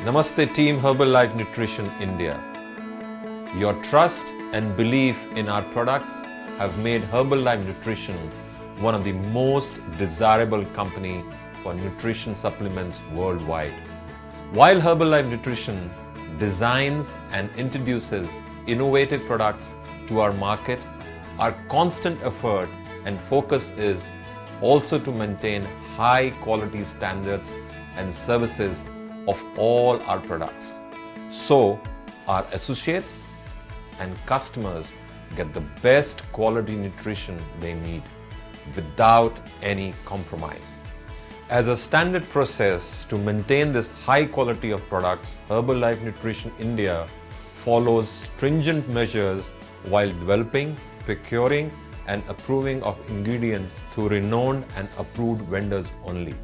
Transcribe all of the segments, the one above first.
Namaste team Herbalife Nutrition India. Your trust and belief in our products have made Herbalife Nutrition one of the most desirable company for nutrition supplements worldwide. While Herbalife Nutrition designs and introduces innovative products to our market, our constant effort and focus is also to maintain high quality standards and services of all our products, so our associates and customers get the best quality nutrition they need without any compromise. As a standard process to maintain this high quality of products, Herbalife Nutrition India follows stringent measures while developing, procuring and approving of ingredients through renowned and approved vendors only.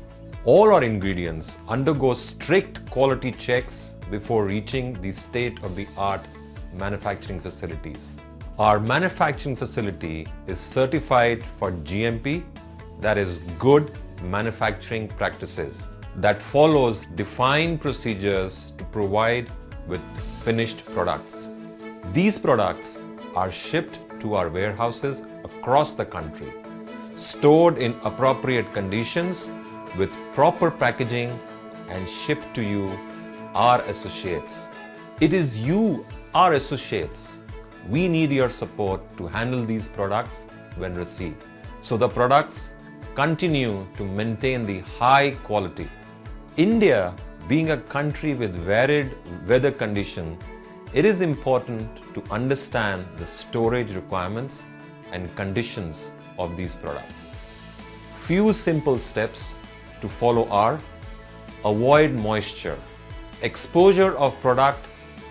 All our ingredients undergo strict quality checks before reaching the state-of-the-art manufacturing facilities. Our manufacturing facility is certified for GMP, that is Good Manufacturing Practices, that follows defined procedures to provide with finished products. These products are shipped to our warehouses across the country, stored in appropriate conditions with proper packaging and shipped to you, our associates. It is you, our associates. We need your support to handle these products when received, so the products continue to maintain the high quality. India being a country with varied weather conditions, it is important to understand the storage requirements and conditions of these products. Few simple steps to follow are: avoid moisture, exposure of product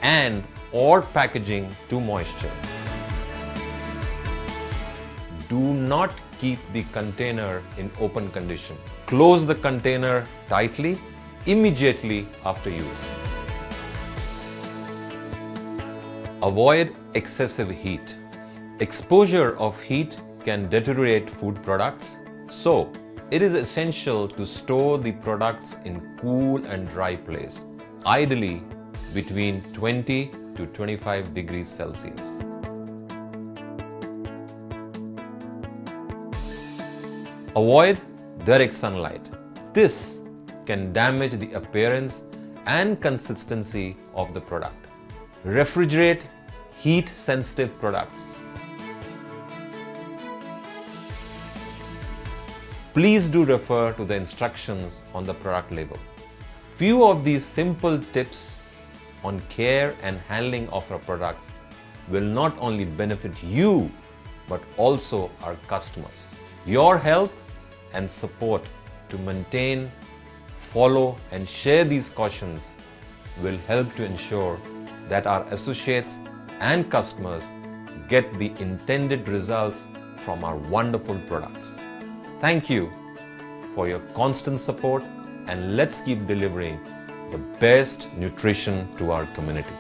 and or packaging to moisture. Do not keep the container in open condition. Close the container tightly immediately after use. Avoid excessive heat. Exposure of heat can deteriorate food products, so it is essential to store the products in cool and dry place, ideally between 20 to 25 degrees Celsius. Avoid direct sunlight. This can damage the appearance and consistency of the product. Refrigerate heat-sensitive products. Please do refer to the instructions on the product label. Few of these simple tips on care and handling of our products will not only benefit you, but also our customers. Your help and support to maintain, follow and share these cautions will help to ensure that our associates and customers get the intended results from our wonderful products. Thank you for your constant support, and let's keep delivering the best nutrition to our community.